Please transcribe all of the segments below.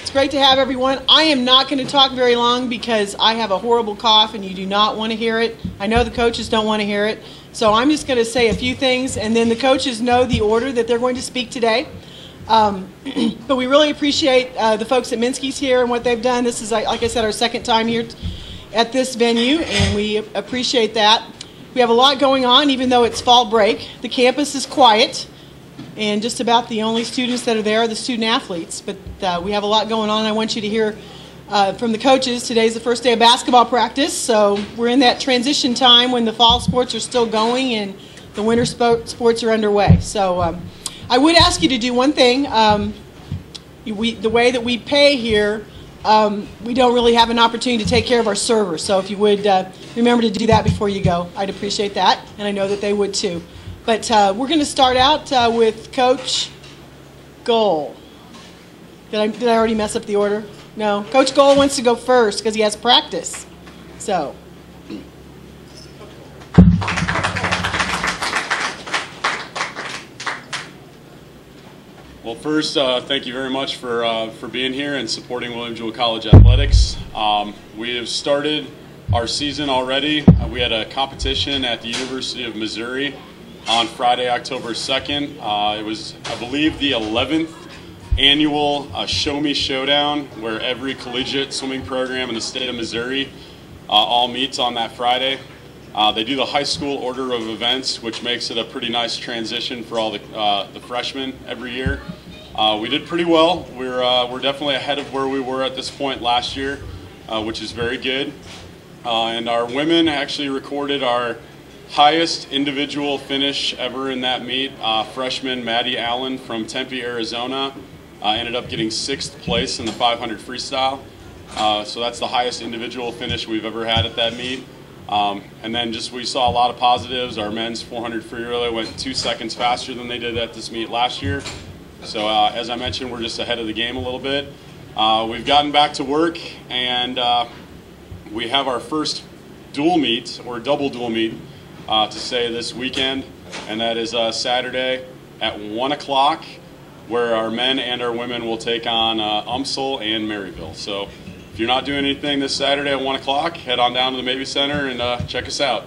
It's great to have everyone. I am not going to talk very long because I have a horrible cough and you do not want to hear it. I know the coaches don't want to hear it. So I'm just going to say a few things, and then the coaches know the order that they're going to speak today. But we really appreciate the folks at Minsky's here and what they've done. This is, like I said, our second time here at this venue, and we appreciate that. We have a lot going on, even though it's fall break. The campus is quiet, and just about the only students that are there are the student athletes. But we have a lot going on. I want you to hear from the coaches. Today's the first day of basketball practice, so we're in that transition time when the fall sports are still going and the winter sports are underway. So I would ask you to do one thing. The way that we pay here, we don't really have an opportunity to take care of our servers. So if you would remember to do that before you go, I'd appreciate that, and I know that they would too. But we're going to start out with Coach Goal. Did I already mess up the order? No. Coach Goal wants to go first because he has practice. So. Well, first, thank you very much for being here and supporting William Jewell College Athletics. We have started our season already. We had a competition at the University of Missouri on Friday, October 2nd. It was, I believe, the 11th annual Show Me Showdown, where every collegiate swimming program in the state of Missouri all meets on that Friday. They do the high school order of events, which makes it a pretty nice transition for all the freshmen every year. We did pretty well. We're definitely ahead of where we were at this point last year, which is very good. And our women actually recorded our highest individual finish ever in that meet. Freshman Maddie Allen from Tempe, Arizona, ended up getting 6th place in the 500 freestyle. So that's the highest individual finish we've ever had at that meet. And then we saw a lot of positives. Our men's 400 free relay went 2 seconds faster than they did at this meet last year. So as I mentioned, we're just ahead of the game a little bit. We've gotten back to work, and we have our first dual meet, or double dual meet, to say this weekend, and that is Saturday at 1 o'clock, where our men and our women will take on UMSL and Maryville. So if you're not doing anything this Saturday at 1 o'clock, head on down to the Mabee Center and check us out.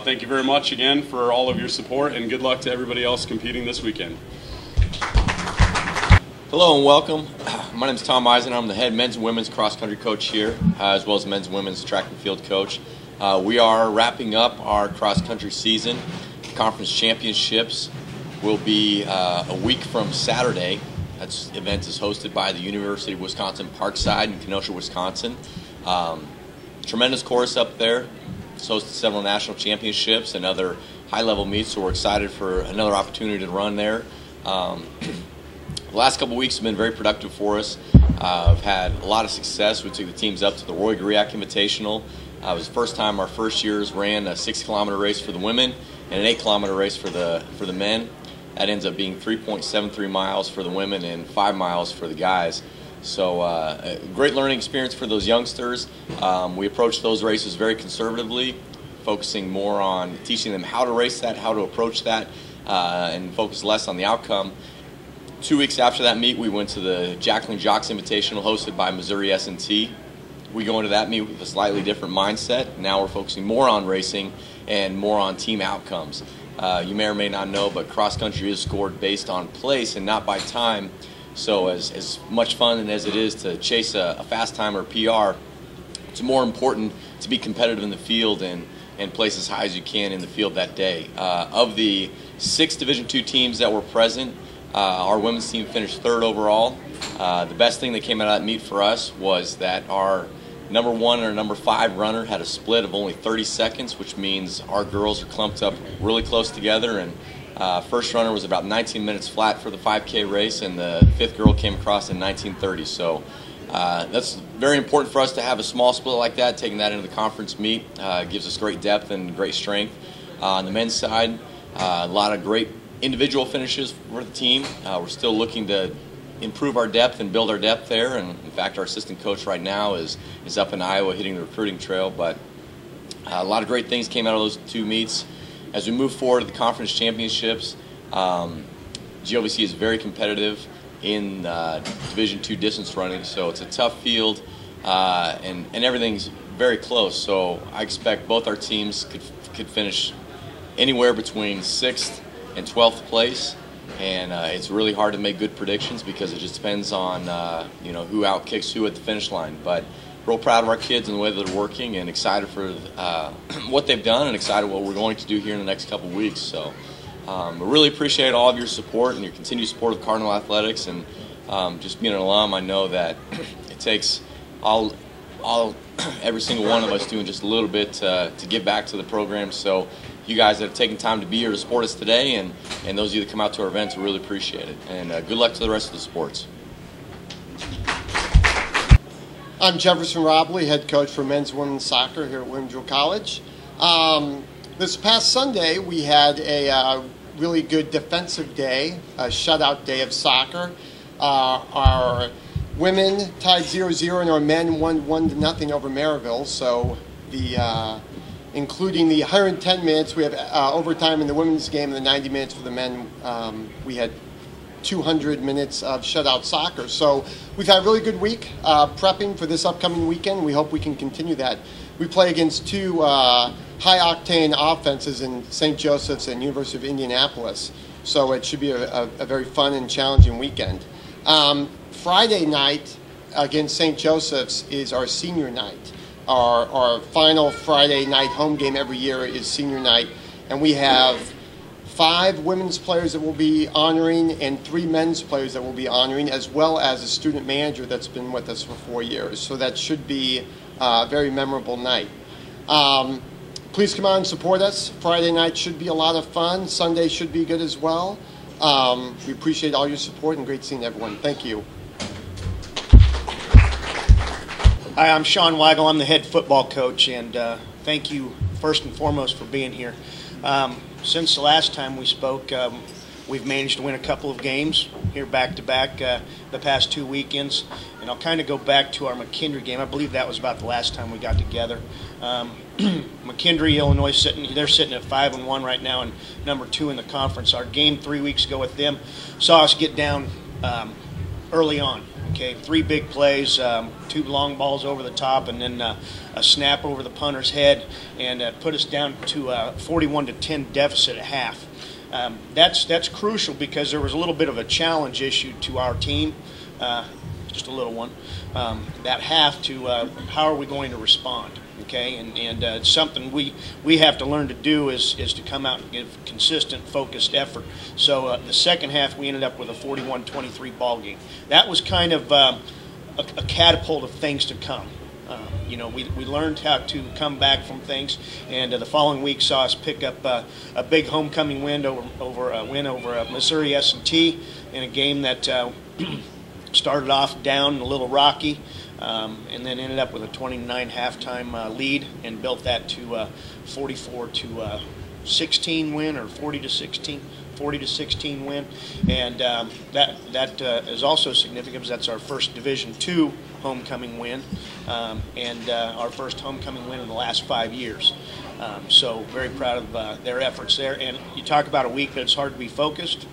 Thank you very much again for all of your support, and good luck to everybody else competing this weekend. Hello and welcome. My name is Tom Eisen. I'm the head men's and women's cross-country coach here, as well as men's and women's track and field coach. We are wrapping up our cross-country season. Conference championships will be a week from Saturday. That event is hosted by the University of Wisconsin Parkside in Kenosha, Wisconsin. Tremendous course up there. It's hosted several national championships and other high-level meets, so we're excited for another opportunity to run there. The last couple weeks have been very productive for us. We've had a lot of success. We took the teams up to the Roy Griak Invitational. It was the first time our first years ran a 6-kilometer race for the women and an 8-kilometer race for the men. That ends up being 3.73 miles for the women and 5 miles for the guys. So a great learning experience for those youngsters. We approached those races very conservatively, focusing more on teaching them how to race that, how to approach that, and focus less on the outcome. 2 weeks after that meet, we went to the Jacqueline Jocks Invitational hosted by Missouri S&T. We go into that meet with a slightly different mindset. Now we're focusing more on racing and more on team outcomes. You may or may not know, but cross country is scored based on place and not by time. So as much fun as it is to chase a fast time or PR, it's more important to be competitive in the field and place as high as you can in the field that day. Of the 6 Division II teams that were present, our women's team finished 3rd overall. The best thing that came out of that meet for us was that our number 1 and our number 5 runner had a split of only 30 seconds, which means our girls are clumped up really close together. And first runner was about 19 minutes flat for the 5K race, and the 5th girl came across in 19:30. So that's very important for us to have a small split like that. Taking that into the conference meet gives us great depth and great strength. On the men's side, a lot of great individual finishes for the team. We're still looking to improve our depth and build our depth there, and in fact our assistant coach right now is up in Iowa hitting the recruiting trail. But a lot of great things came out of those 2 meets. As we move forward to the conference championships, GLVC is very competitive. in Division II distance running. So it's a tough field, and everything's very close. So I expect both our teams could finish anywhere between 6th and 12th place. And it's really hard to make good predictions because it just depends on who outkicks who at the finish line. But real proud of our kids and the way that they're working, and excited for what they've done, and excited what we're going to do here in the next couple of weeks. So I really appreciate all of your support and your continued support of Cardinal Athletics. And just being an alum, I know that it takes every single one of us doing just a little bit to give back to the program. So you guys that have taken time to be here to support us today, and those of you that come out to our events, we really appreciate it. And good luck to the rest of the sports. I'm Jefferson Robley, head coach for men's and women's soccer here at William Jewell College. This past Sunday, we had a really good defensive day, a shutout day of soccer. Our women tied 0-0, and our men won 1-0 over Maryville. So including the 110 minutes, we have overtime in the women's game, and the 90 minutes for the men. We had 200 minutes of shutout soccer. So we've had a really good week prepping for this upcoming weekend. We hope we can continue that. We play against two high-octane offenses in St. Joseph's and University of Indianapolis. So it should be a very fun and challenging weekend. Friday night against St. Joseph's is our senior night. Our final Friday night home game every year is senior night, and we have 5 women's players that we'll be honoring and 3 men's players that we'll be honoring, as well as a student manager that's been with us for 4 years. So that should be a very memorable night. Please come out and support us. Friday night should be a lot of fun. Sunday should be good as well. We appreciate all your support, and great seeing everyone. Thank you. Hi, I'm Sean Weigel. I'm the head football coach, and thank you first and foremost for being here. Since the last time we spoke, we've managed to win a couple of games here back-to-back the past 2 weekends, and I'll kind of go back to our McKendree game. I believe that was about the last time we got together. McKendree, Illinois, they're sitting at 5-1 right now, and number 2 in the conference. Our game 3 weeks ago with them saw us get down early on. Okay, 3 big plays, 2 long balls over the top, and then a snap over the punter's head, and put us down to 41-10 deficit at half. That's crucial because there was a little bit of a challenge issue to our team, just a little one, that half to how are we going to respond. Okay, and it's something we have to learn to do is to come out and give consistent, focused effort. So the second half, we ended up with a 41-23 ball game. That was kind of a catapult of things to come. We learned how to come back from things, and the following week saw us pick up a big homecoming win over Missouri S&T in a game that started off down and a little rocky. And then ended up with a 29 halftime lead and built that to 44-16 win, or 40-16 win, and that is also significant because that's our first Division II homecoming win, and our first homecoming win in the last 5 years. So very proud of their efforts there. And you talk about a week that's hard to be focused.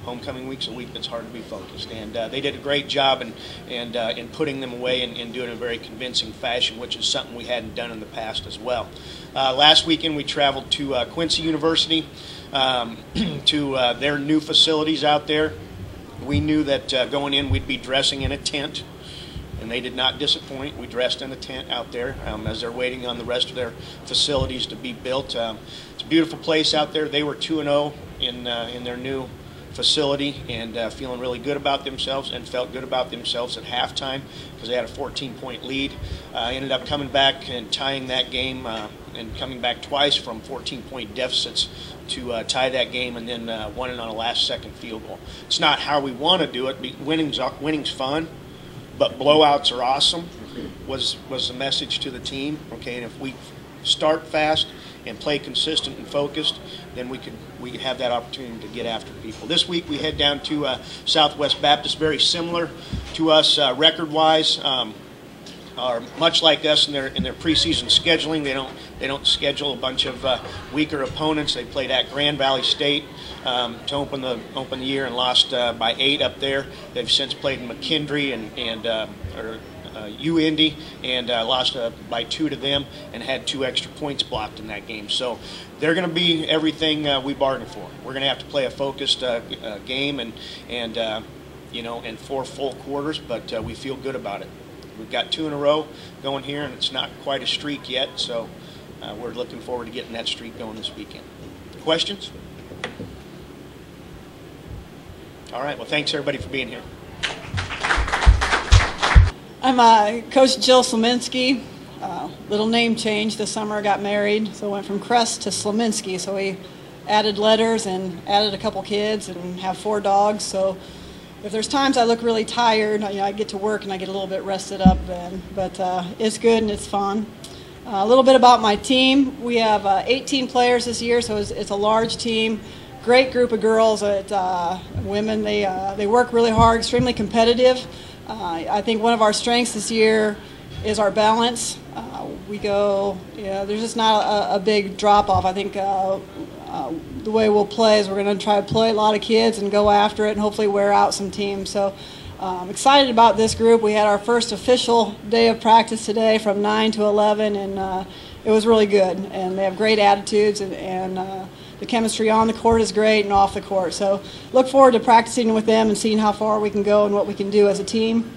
Homecoming week's a week that's hard to be focused, and they did a great job in putting them away and doing it in a very convincing fashion, which is something we hadn't done in the past as well. Last weekend we traveled to Quincy University to their new facilities out there. We knew that going in we'd be dressing in a tent, and they did not disappoint. We dressed in a tent out there as they're waiting on the rest of their facilities to be built. It's a beautiful place out there. They were 2-0 in their new facility, and feeling really good about themselves, and felt good about themselves at halftime because they had a 14-point lead. Ended up coming back and tying that game, and coming back twice from 14-point deficits to tie that game, and then won it on a last-second field goal. It's not how we want to do it. Winning's fun, but blowouts are awesome. Was the message to the team? Okay, and if we start fast and play consistent and focused, then we could have that opportunity to get after people. This week we head down to Southwest Baptist, very similar to us record-wise. are much like us in their preseason scheduling. They don't schedule a bunch of weaker opponents. They played at Grand Valley State to open the year and lost by 8 up there. They've since played in McKendree and U-Indy and lost by 2 to them and had 2 extra points blocked in that game. So they're going to be everything we bargained for. We're going to have to play a focused game and 4 full quarters, but we feel good about it. We've got 2 in a row going here, and it's not quite a streak yet, so we're looking forward to getting that streak going this weekend. Questions? All right, well, thanks everybody for being here. I'm Coach Jill Slominski. Little name change this summer. I got married, so I went from Crest to Slominski. So we added letters and added a couple kids and have 4 dogs. So if there's times I look really tired, I get to work and I get a little bit rested up then. But it's good and it's fun. A little bit about my team. We have 18 players this year, so it's a large team. Great group of girls. Women. They work really hard, extremely competitive. I think one of our strengths this year is our balance. There's just not a big drop-off. I think the way we'll play is we're going to try to play a lot of kids and go after it and hopefully wear out some teams. So I'm excited about this group. We had our first official day of practice today from 9 to 11, and it was really good. And they have great attitudes, and the chemistry on the court is great and off the court. So look forward to practicing with them and seeing how far we can go and what we can do as a team.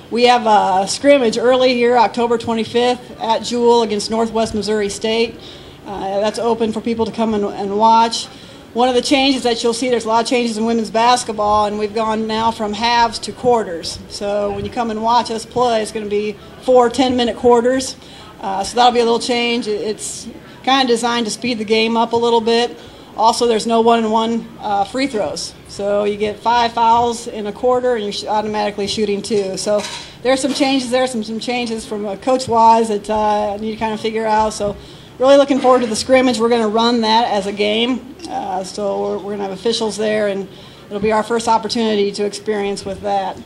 We have a scrimmage early here, October 25th at Jewell against Northwest Missouri State. That's open for people to come and watch. One of the changes that you'll see, there's a lot of changes in women's basketball, and we've gone now from halves to quarters. So when you come and watch us play, it's going to be 4 10-minute quarters. So that'll be a little change. It's kind of designed to speed the game up a little bit. Also, there's no one-on-one free throws. So you get 5 fouls in a quarter, and you're automatically shooting 2. So there's some changes there, some changes from coach-wise that I need to kind of figure out. So really looking forward to the scrimmage. We're going to run that as a game. So we're going to have officials there, and it'll be our first opportunity to experience with that.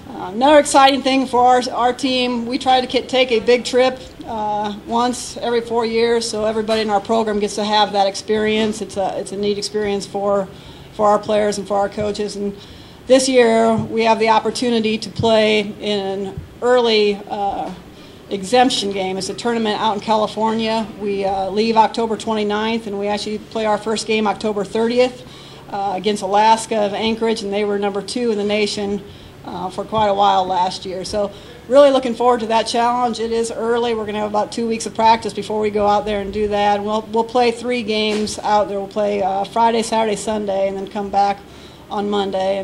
Another exciting thing for our team, we try to take a big trip once every 4 years, so everybody in our program gets to have that experience. It's a neat experience for our players and for our coaches. And this year we have the opportunity to play in an early exemption game. It's a tournament out in California. We leave October 29th, and we actually play our first game October 30th against Alaska of Anchorage, and they were number 2 in the nation for quite a while last year. So really looking forward to that challenge. It is early. We're going to have about 2 weeks of practice before we go out there and do that. And we'll play 3 games out there. We'll play Friday, Saturday, Sunday, and then come back on Monday.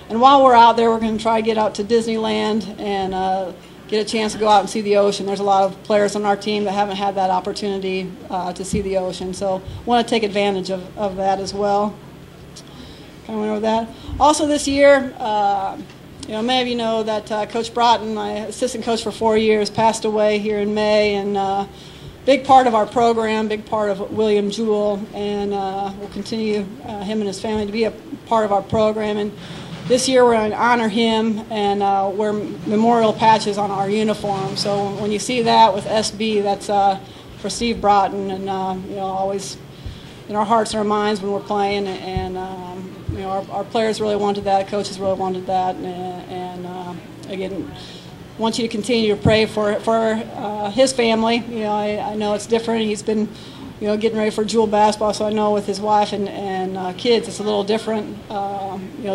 And while we're out there, we're going to try to get out to Disneyland and get a chance to go out and see the ocean. There's a lot of players on our team that haven't had that opportunity to see the ocean. So want to take advantage of that as well. Kind of went over that. Also this year, many of you know that Coach Broughton, my assistant coach for 4 years, passed away here in May, and big part of our program, big part of William Jewell, and we'll continue him and his family to be a part of our program. And this year we're going to honor him and wear memorial patches on our uniform. So when you see that with SB, that's for Steve Broughton, and always in our hearts and our minds when we're playing, and our players really wanted that, coaches really wanted that, and again, want you to continue to pray for his family. I know it's different. He's been getting ready for Jewell basketball, so I know with his wife and kids it's a little different.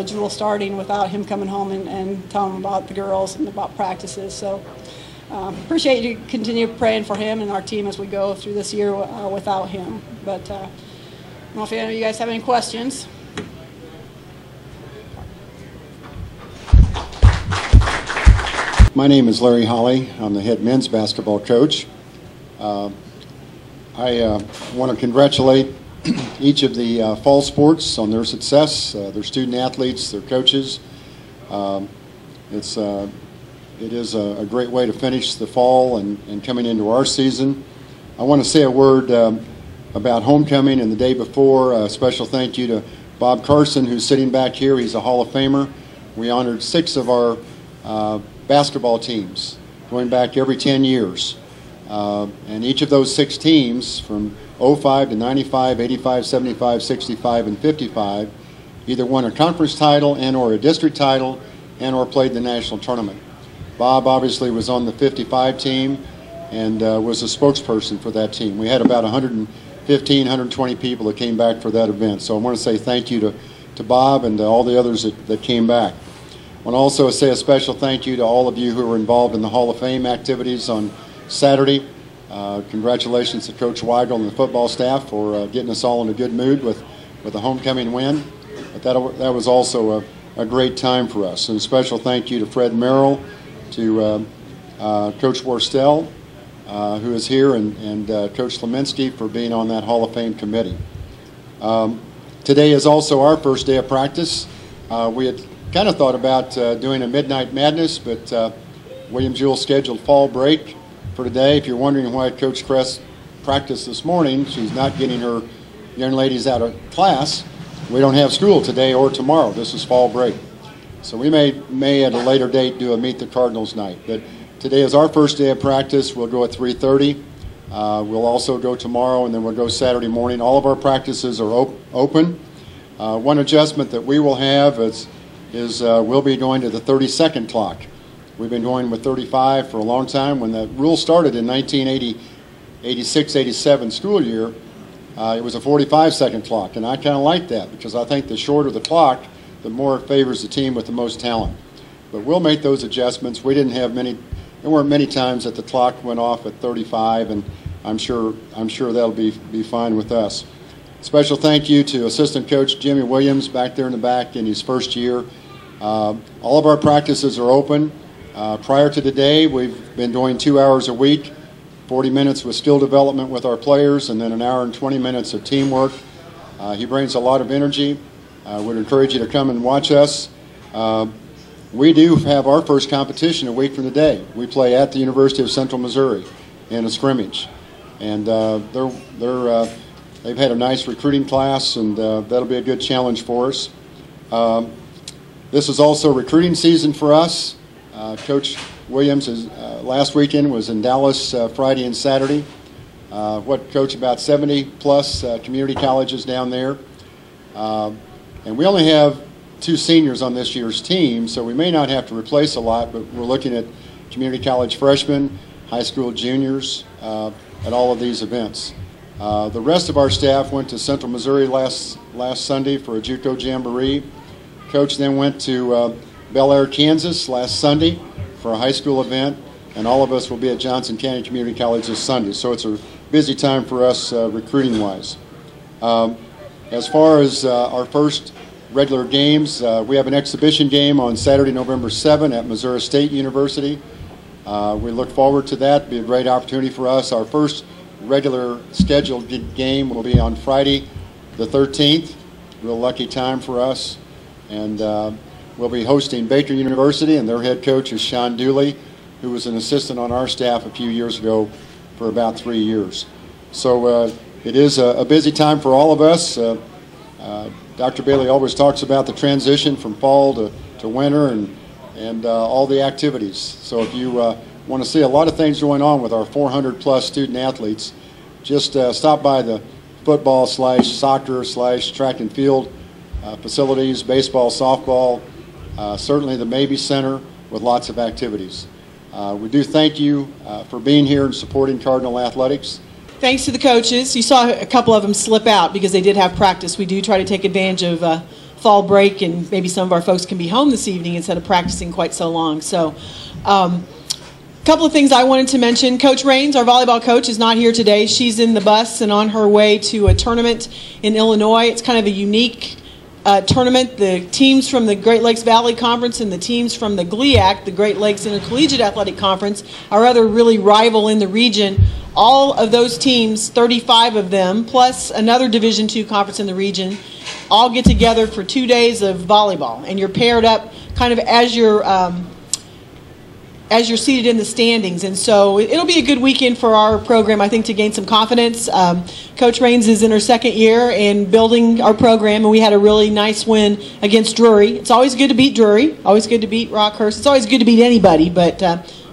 Jewell starting without him coming home and telling them about the girls and about practices. So appreciate you continue praying for him and our team as we go through this year without him. But I don't know if any of you guys have any questions. My name is Larry Holly. I'm the head men's basketball coach. I want to congratulate each of the fall sports on their success, their student athletes, their coaches. It is a great way to finish the fall and coming into our season. I want to say a word about homecoming and the day before. A special thank you to Bob Carson, who's sitting back here. He's a Hall of Famer. We honored 6 of our basketball teams, going back every 10 years. And each of those 6 teams, from 05 to 95, 85, 75, 65, and 55, either won a conference title and or a district title and or played the national tournament. Bob obviously was on the 55 team and was a spokesperson for that team. We had about 115, 120 people that came back for that event. So I want to say thank you to Bob and to all the others that came back. I want to also say a special thank you to all of you who were involved in the Hall of Fame activities on Saturday. Congratulations to Coach Weigel and the football staff for getting us all in a good mood with a homecoming win. But that was also a great time for us. And a special thank you to Fred Merrill, to Coach Worstel, who is here, and Coach Leminski for being on that Hall of Fame committee. Today is also our first day of practice. We had kind of thought about doing a Midnight Madness, but William Jewell scheduled fall break for today. If you're wondering why Coach Kress practiced this morning, she's not getting her young ladies out of class. We don't have school today or tomorrow. This is fall break. So we may at a later date do a Meet the Cardinals night. But today is our first day of practice. We'll go at 3:30. We'll also go tomorrow, and then we'll go Saturday morning. All of our practices are open. One adjustment that we will have is we'll be going to the 30-second clock. We've been going with 35 for a long time. When the rule started in 1986-87 school year, it was a 45-second clock, and I kind of like that because I think the shorter the clock, the more it favors the team with the most talent. But we'll make those adjustments. We didn't have many. There weren't many times that the clock went off at 35, and I'm sure that'll be fine with us. Special thank you to Assistant Coach Jimmy Williams back there in the back in his first year. All of our practices are open. Prior to today, we've been doing 2 hours a week, 40 minutes with skill development with our players, and then an hour and 20 minutes of teamwork. He brings a lot of energy. I would encourage you to come and watch us. We do have our first competition a week from today. We play at the University of Central Missouri in a scrimmage. And they've had a nice recruiting class, and that'll be a good challenge for us. This is also recruiting season for us. Coach Williams last weekend was in Dallas Friday and Saturday. Coach, about 70-plus community colleges down there. And we only have 2 seniors on this year's team, so we may not have to replace a lot, but we're looking at community college freshmen, high school juniors at all of these events. The rest of our staff went to Central Missouri last Sunday for a JUCO Jamboree. Coach then went to Bel Air, Kansas last Sunday for a high school event, and all of us will be at Johnson County Community College this Sunday. So it's a busy time for us recruiting-wise. As far as our first regular games, we have an exhibition game on Saturday, November 7 at Missouri State University. We look forward to that. It'll be a great opportunity for us. Our first regular scheduled game will be on Friday the 13th. Real lucky time for us. And we'll be hosting Baker University, and their head coach is Sean Dooley, who was an assistant on our staff a few years ago for about 3 years. So it is a busy time for all of us. Dr. Bailey always talks about the transition from fall to winter and all the activities. So if you want to see a lot of things going on with our 400-plus student athletes, just stop by the football / soccer / track and field facilities, baseball, softball, certainly the Mabee Center with lots of activities. We do thank you for being here and supporting Cardinal Athletics. Thanks to the coaches. You saw a couple of them slip out because they did have practice. We do try to take advantage of fall break, and maybe some of our folks can be home this evening instead of practicing quite so long. So a couple of things I wanted to mention. Coach Raines, our volleyball coach, is not here today. She's in the bus and on her way to a tournament in Illinois. It's kind of a unique tournament. The teams from the Great Lakes Valley Conference and the teams from the GLIAC, the Great Lakes Intercollegiate Athletic Conference, are other really rival in the region. All of those teams, 35 of them, plus another Division II conference in the region, all get together for 2 days of volleyball. And you're paired up kind of as you're as you're seated in the standings. And so it'll be a good weekend for our program, I think, to gain some confidence. Coach Raines is in her second year and building our program, and we had a really nice win against Drury. It's always good to beat Drury, always good to beat Rockhurst. It's always good to beat anybody, but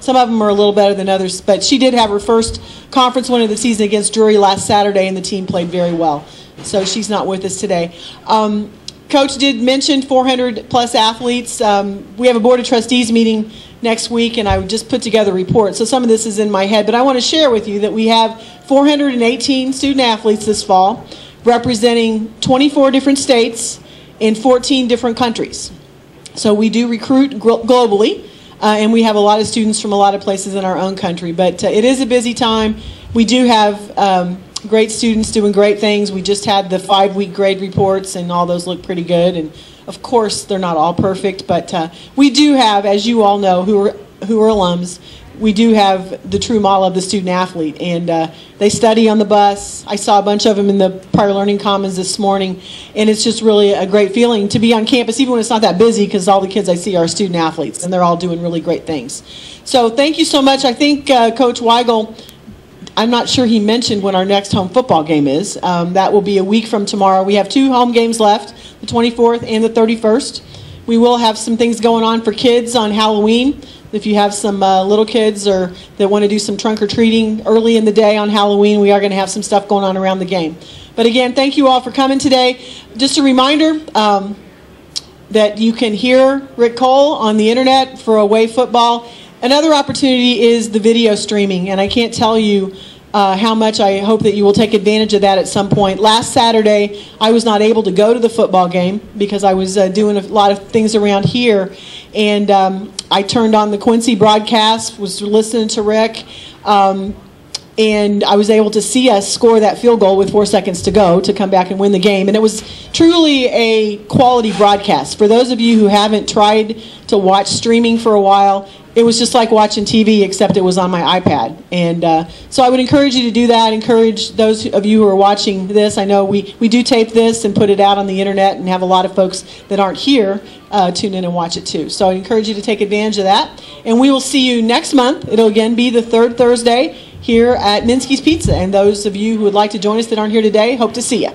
some of them are a little better than others. But she did have her first conference win of the season against Drury last Saturday, and the team played very well. So she's not with us today. Coach did mention 400-plus athletes. We have a Board of Trustees meeting next week, and I just put together a report. So some of this is in my head, but I want to share with you that we have 418 student-athletes this fall, representing 24 different states in 14 different countries. So we do recruit globally, and we have a lot of students from a lot of places in our own country. But it is a busy time. We do have great students doing great things. We just had the 5-week grade reports, and all those look pretty good. And of course, they're not all perfect, but we do have, as you all know, who are alums, we do have the true model of the student athlete, and they study on the bus. I saw a bunch of them in the Prior Learning Commons this morning, and it's just really a great feeling to be on campus, even when it's not that busy, because all the kids I see are student athletes, and they're all doing really great things. So thank you so much. I think Coach Weigel, I'm not sure he mentioned when our next home football game is. That will be a week from tomorrow. We have 2 home games left, the 24th and the 31st. We will have some things going on for kids on Halloween. If you have some little kids or that want to do some trunk or treating early in the day on Halloween, we are going to have some stuff going on around the game. But again, thank you all for coming today. Just a reminder that you can hear Rick Cole on the internet for away football. Another opportunity is the video streaming, and I can't tell you how much I hope that you will take advantage of that at some point. Last Saturday, I was not able to go to the football game because I was doing a lot of things around here, and I turned on the Quincy broadcast, was listening to Rick, and I was able to see us score that field goal with 4 seconds to go to come back and win the game. And it was truly a quality broadcast. For those of you who haven't tried to watch streaming for a while, it was just like watching TV, except it was on my iPad. And so I would encourage you to do that. Encourage those of you who are watching this. I know we do tape this and put it out on the internet and have a lot of folks that aren't here tune in and watch it too. So I encourage you to take advantage of that. And we will see you next month. It'll again be the 3rd Thursday here at Minsky's Pizza. And those of you who would like to join us that aren't here today, hope to see you.